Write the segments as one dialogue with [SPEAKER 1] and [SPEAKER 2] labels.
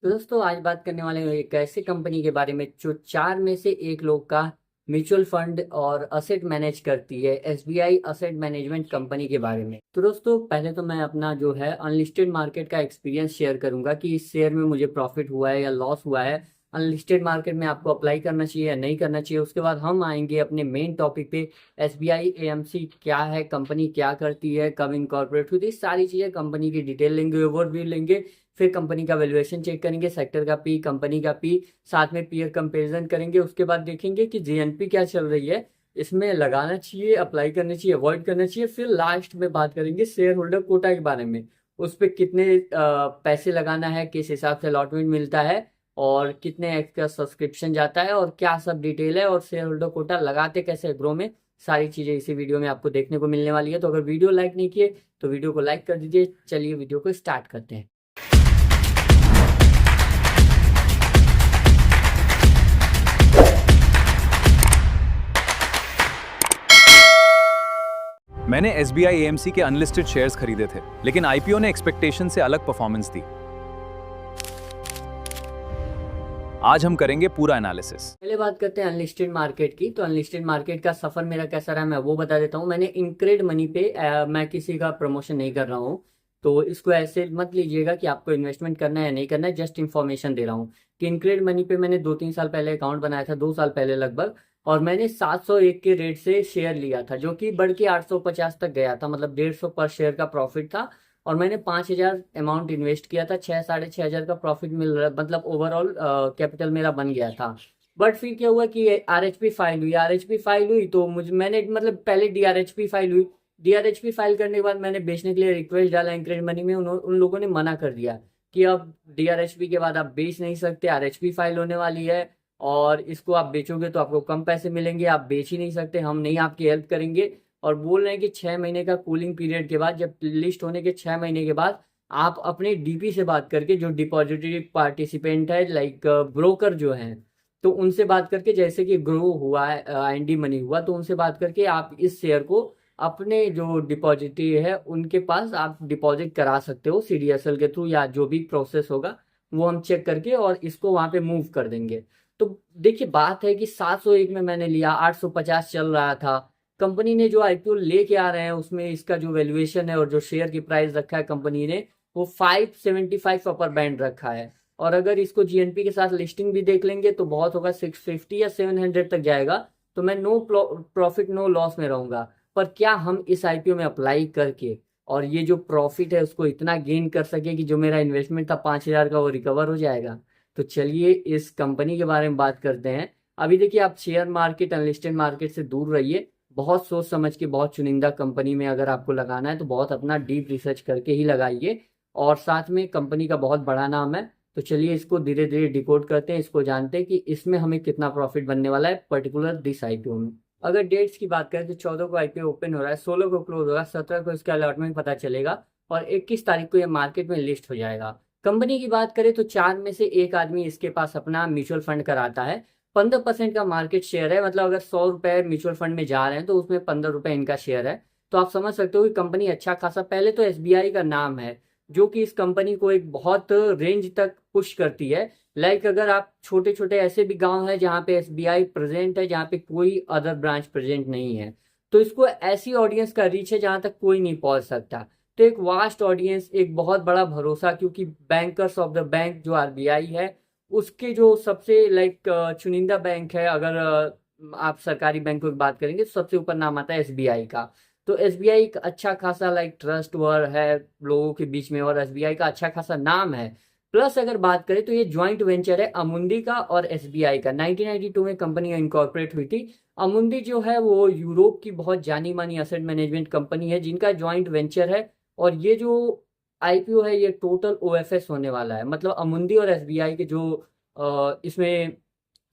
[SPEAKER 1] तो दोस्तों आज बात करने वाले हैं एक ऐसी कंपनी के बारे में जो चार में से एक लोग का म्यूचुअल फंड और असेट मैनेज करती है, एसबीआई असेट मैनेजमेंट कंपनी के बारे में। तो दोस्तों पहले तो मैं अपना जो है अनलिस्टेड मार्केट का एक्सपीरियंस शेयर करूंगा कि इस शेयर में मुझे प्रॉफिट हुआ है या लॉस हुआ है, अनलिस्टेड मार्केट में आपको अप्लाई करना चाहिए या नहीं करना चाहिए। उसके बाद हम आएंगे अपने मेन टॉपिक पे, एसबीआई एएमसी क्या है, कंपनी क्या करती है, कब इनकॉर्पोरेट हुई थी, सारी चीज़ें कंपनी की डिटेल लेंगे, ओवरव्यू लेंगे। फिर कंपनी का वैल्यूएशन चेक करेंगे, सेक्टर का पी, कंपनी का पी, साथ में पीयर कंपैरिजन करेंगे। उसके बाद देखेंगे कि जीएनपी क्या चल रही है, इसमें लगाना चाहिए, अप्लाई करना चाहिए, अवॉइड करना चाहिए। फिर लास्ट में बात करेंगे शेयर होल्डर कोटा के बारे में, उस पर कितने पैसे लगाना है, किस हिसाब से अलॉटमेंट मिलता है और कितने एक्स्ट्रा सब्सक्रिप्शन जाता है और क्या सब डिटेल है, और शेयर होल्डर कोटा लगाते कैसे ग्रो में, सारी चीज़ें इसी वीडियो में आपको देखने को मिलने वाली है। तो अगर वीडियो लाइक नहीं किए तो वीडियो को लाइक कर दीजिए। चलिए वीडियो को स्टार्ट करते हैं।
[SPEAKER 2] मैंने SBI AMC के अनलिस्टेड शेयर्स खरीदे थे, लेकिन IPO ने एक्सपेक्टेशन से अलग परफॉर्मेंस दी। आज हम करेंगे पूरा एनालिसिस।
[SPEAKER 1] पहले बात करते हैं अनलिस्टेड मार्केट की। तो अनलिस्टेड मार्केट का सफर मेरा कैसा रहा मैं वो बता देता हूँ। मैंने इनक्रेड मनी पे मैं किसी का प्रमोशन नहीं कर रहा हूँ, तो इसको ऐसे मत लीजिएगा कि आपको इन्वेस्टमेंट करना है या नहीं करना है। जस्ट इन्फॉर्मेशन दे रहा हूँ कि इनक्रेड मनी पे मैंने 2-3 साल पहले अकाउंट बनाया था, 2 साल पहले लगभग, और मैंने 701 के रेट से शेयर लिया था, जो कि बढ़ के 850 तक गया था, मतलब 150 पर शेयर का प्रॉफिट था। और मैंने 5,000 अमाउंट इन्वेस्ट किया था, 6-6,500 का प्रॉफिट मिल रहा, मतलब ओवरऑल कैपिटल मेरा बन गया था। बट फिर क्या हुआ कि आरएचपी फाइल हुई, आरएचपी फाइल हुई तो मुझे मैंने मतलब पहले डीआरएचपी फाइल हुई, डीआरएचपी फाइल करने के बाद मैंने बेचने के लिए रिक्वेस्ट डाला इंक्रेड मनी में, उन लोगों ने मना कर दिया कि अब डीआरएचपी के बाद आप बेच नहीं सकते, आरएचपी फाइल होने वाली है और इसको आप बेचोगे तो आपको कम पैसे मिलेंगे, आप बेच ही नहीं सकते, हम नहीं आपकी हेल्प करेंगे। और बोल रहे हैं कि 6 महीने का कूलिंग पीरियड के बाद, जब लिस्ट होने के 6 महीने के बाद आप अपने डीपी से बात करके, जो डिपॉजिटरी पार्टिसिपेंट है लाइक ब्रोकर जो हैं, तो उनसे बात करके, जैसे कि ग्रो हुआ है, आईएनडी मनी हुआ, तो उनसे बात करके आप इस शेयर को अपने जो डिपॉजिटरी है उनके पास आप डिपॉजिट करा सकते हो, सीडीएसएल के थ्रू या जो भी प्रोसेस होगा वो हम चेक करके और इसको वहां पे मूव कर देंगे। तो देखिए बात है कि 701 में मैंने लिया, 850 चल रहा था। कंपनी ने जो आईपीओ लेके आ रहे हैं उसमें इसका जो वैल्यूएशन है और जो शेयर की प्राइस रखा है कंपनी ने, वो 575 अपर बैंड रखा है। और अगर इसको जीएनपी के साथ लिस्टिंग भी देख लेंगे तो बहुत होगा, 650 या 700 तक जाएगा। तो मैं नो प्रॉफिट नो लॉस में रहूंगा। पर क्या हम इस आईपीओ में अप्लाई करके और ये जो प्रॉफिट है उसको इतना गेन कर सके कि जो मेरा इन्वेस्टमेंट था 5,000 का वो रिकवर हो जाएगा? तो चलिए इस कंपनी के बारे में बात करते हैं। अभी देखिए, आप शेयर मार्केट, अनलिस्टेड मार्केट से दूर रहिए। बहुत सोच समझ के, बहुत चुनिंदा कंपनी में अगर आपको लगाना है तो बहुत अपना डीप रिसर्च करके ही लगाइए। और साथ में कंपनी का बहुत बड़ा नाम है। तो चलिए इसको धीरे धीरे डिकोड करते हैं, इसको जानते हैं कि इसमें हमें कितना प्रॉफिट बनने वाला है पर्टिकुलर दिस आईपीओ में। अगर डेट्स की बात करें तो 14 को आईपीओ ओपन हो रहा है, 16 को क्लोज होगा, 17 को इसका अलॉटमेंट पता चलेगा और 21 तारीख को ये मार्केट में लिस्ट हो जाएगा। कंपनी की बात करें तो चार में से एक आदमी इसके पास अपना म्यूचुअल फंड कराता है। 15% का मार्केट शेयर है, मतलब अगर 100 रुपए म्यूचुअल फंड में जा रहे हैं तो उसमें 15 रुपए इनका शेयर है। तो आप समझ सकते हो कि कंपनी अच्छा खासा, पहले तो एसबीआई का नाम है जो कि इस कंपनी को एक बहुत रेंज तक पुश करती है। लाइक अगर आप छोटे छोटे ऐसे भी गांव है जहाँ पे एसबीआई प्रेजेंट है, जहाँ पे कोई अदर ब्रांच प्रेजेंट नहीं है, तो इसको ऐसी ऑडियंस का रीच है जहाँ तक कोई नहीं पहुंच सकता। तो एक वास्ट ऑडियंस, एक बहुत बड़ा भरोसा, क्योंकि बैंकर्स ऑफ द बैंक जो आरबीआई है उसके जो सबसे लाइक चुनिंदा बैंक है, अगर आप सरकारी बैंकों की बात करेंगे तो सबसे ऊपर नाम आता है एसबीआई का। तो एसबीआई एक अच्छा खासा लाइक ट्रस्ट वर है लोगों के बीच में, और एसबीआई का अच्छा खासा नाम है। प्लस अगर बात करें तो ये ज्वाइंट वेंचर है अमुंडी का और एसबीआई का। 1992 में कंपनी इनकॉर्पोरेट हुई थी। अमुंडी जो है वो यूरोप की बहुत जानी मानी असेट मैनेजमेंट कंपनी है जिनका ज्वाइंट वेंचर है। और ये जो आईपीओ है ये टोटल ओएफएस होने वाला है, मतलब अमुंडी और एसबीआई के जो इसमें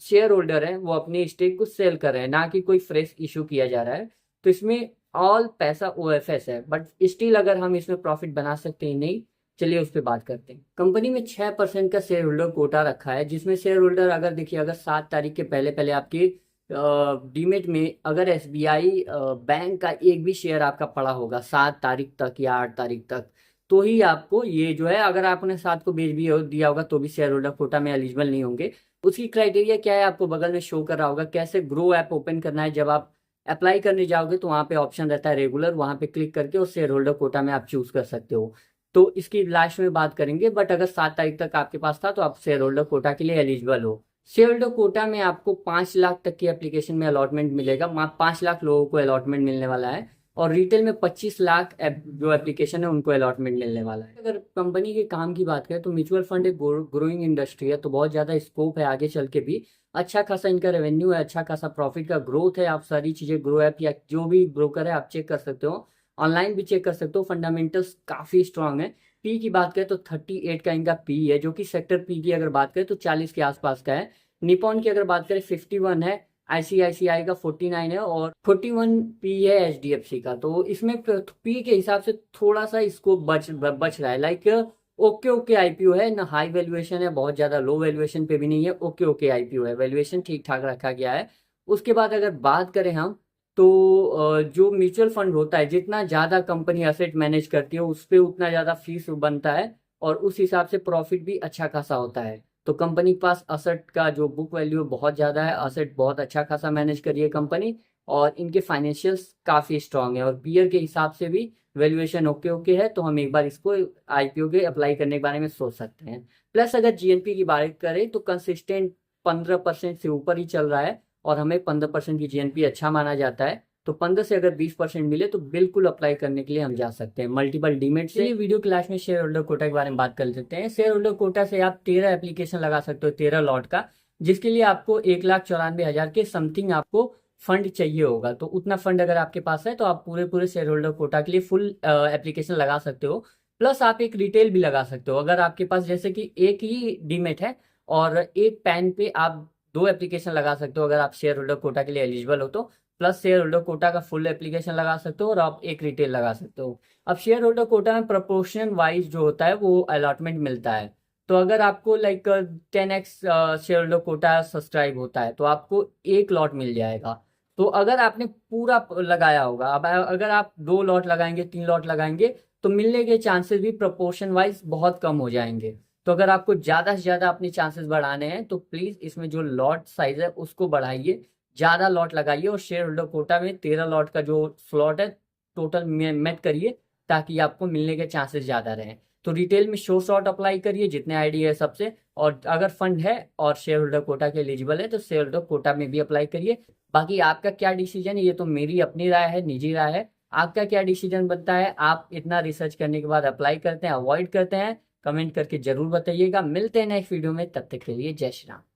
[SPEAKER 1] शेयर होल्डर हैं वो अपनी स्टेक को सेल कर रहे हैं, ना कि कोई फ्रेश इशू किया जा रहा है। तो इसमें ऑल पैसा ओएफएस है, बट स्टिल अगर हम इसमें प्रॉफिट बना सकते हैं नहीं, चलिए उस पर बात करते हैं। कंपनी में 6% का शेयर होल्डर कोटा रखा है, जिसमें शेयर होल्डर अगर देखिए, अगर 7 तारीख के पहले पहले आपकी डीमेट में अगर एसबीआई बैंक का एक भी शेयर आपका पड़ा होगा 7 तारीख तक या 8 तारीख तक, तो ही आपको ये जो है, अगर आपने साथ को बेच भी दिया होगा तो भी शेयर होल्डर कोटा में एलिजिबल नहीं होंगे। उसकी क्राइटेरिया क्या है, आपको बगल में शो कर रहा होगा कैसे ग्रो ऐप ओपन करना है। जब आप अप्लाई करने जाओगे तो वहाँ पे ऑप्शन रहता है रेगुलर, वहाँ पे क्लिक करके उस शेयर होल्डर कोटा में आप चूज कर सकते हो। तो इसकी लास्ट में बात करेंगे, बट अगर 7 तारीख तक आपके पास था तो आप शेयर होल्डर कोटा के लिए एलिजिबल हो। शेयर होल्डर कोटा में आपको 5 लाख तक की एप्लीकेशन में अलॉटमेंट मिलेगा, 5 लाख लोगों को अलॉटमेंट मिलने वाला है। और रिटेल में 25 लाख जो एप्लीकेशन है उनको अलॉटमेंट मिलने वाला है। अगर कंपनी के काम की बात करें तो म्यूचुअल फंड एक ग्रोइंग इंडस्ट्री है, तो बहुत ज़्यादा स्कोप है आगे चल के भी। अच्छा खासा इनका रेवेन्यू है, अच्छा खासा प्रॉफिट का ग्रोथ है। आप सारी चीज़ें ग्रो ऐप या जो भी ब्रोकर है आप चेक कर सकते हो, ऑनलाइन भी चेक कर सकते हो। फंडामेंटल्स काफ़ी स्ट्रांग है। पी की बात करें तो 38 का इनका पी है, जो कि सेक्टर पी की अगर बात करें तो 40 के आसपास का है। निपॉन की अगर बात करें 51 है, आईसीआईसीआई का 49 है और 41 पी है एचडीएफसी का। तो इसमें पी के हिसाब से थोड़ा सा स्कोप बच रहा है। लाइक ओके ओके आईपीओ है ना, हाई वैल्यूएशन है, बहुत ज़्यादा लो वैल्यूएशन पे भी नहीं है, ओके ओके आईपीओ है, वैल्यूएशन ठीक ठाक रखा गया है। उसके बाद अगर बात करें हम तो जो म्यूचुअल फंड होता है, जितना ज़्यादा कंपनी असेट मैनेज करती है उस पर उतना ज़्यादा फीस बनता है और उस हिसाब से प्रॉफिट भी अच्छा खासा होता है। तो कंपनी के पास असेट का जो बुक वैल्यू बहुत ज़्यादा है, असेट बहुत अच्छा खासा मैनेज करी है कंपनी, और इनके फाइनेंशियल्स काफ़ी स्ट्रांग है और पीयर के हिसाब से भी वैल्यूएशन ओके ओके है। तो हम एक बार इसको आईपीओ के अप्लाई करने के बारे में सोच सकते हैं। प्लस अगर जीएनपी की बात करें तो कंसिस्टेंट 15% से ऊपर ही चल रहा है और हमें 15% की जीएनपी अच्छा माना जाता है। तो 15 से अगर 20% मिले तो बिल्कुल अप्लाई करने के लिए हम जा सकते हैं मल्टीपल डीमेट से। वीडियो क्लास में शेयर होल्डर कोटा के बारे में बात कर लेते हैं। शेयर होल्डर कोटा से आप 13 एप्लीकेशन लगा सकते हो, 13 लॉट का, जिसके लिए आपको 1,94,000 के समथिंग आपको फंड चाहिए होगा। तो उतना फंड अगर आपके पास है तो आप पूरे पूरे शेयर होल्डर कोटा के लिए फुल एप्लीकेशन लगा सकते हो। प्लस आप एक रिटेल भी लगा सकते हो। अगर आपके पास जैसे कि एक ही डीमेट है और एक पैन पे आप 2 एप्लीकेशन लगा सकते हो, अगर आप शेयर होल्डर कोटा के लिए एलिजिबल हो तो। प्लस शेयर होल्डर कोटा का फुल एप्लीकेशन लगा सकते हो और आप एक रिटेल लगा सकते हो। अब शेयर होल्डर कोटा में प्रोपोर्शन वाइज जो होता है वो अलॉटमेंट मिलता है। तो अगर आपको like 10x shareholder quota subscribe होता है तो आपको एक लॉट मिल जाएगा। तो अगर आपने पूरा लगाया होगा, अब अगर आप 2 लॉट लगाएंगे, 3 लॉट लगाएंगे, तो मिलने के चांसेस भी प्रोपोर्शन वाइज बहुत कम हो जाएंगे। तो अगर आपको ज़्यादा से ज़्यादा अपनी चांसेस बढ़ाने हैं तो प्लीज़ इसमें जो लॉट साइज है उसको बढ़ाइए, ज़्यादा लॉट लगाइए और शेयर होल्डर कोटा में 13 लॉट का जो स्लॉट है टोटल मेट करिए, ताकि आपको मिलने के चांसेस ज़्यादा रहें। तो रिटेल में शो शॉर्ट अप्लाई करिए जितने आईडी है सबसे, और अगर फंड है और शेयर होल्डर कोटा के एलिजिबल है तो शेयर होल्डर कोटा में भी अप्लाई करिए। बाकी आपका क्या डिसीजन है, ये तो मेरी अपनी राय है, निजी राय है। आपका क्या डिसीजन बनता है, आप इतना रिसर्च करने के बाद अप्लाई करते हैं, अवॉइड करते हैं, कमेंट करके जरूर बताइएगा। मिलते हैं नेक्स्ट वीडियो में, तब तक के लिए जय श्री राम।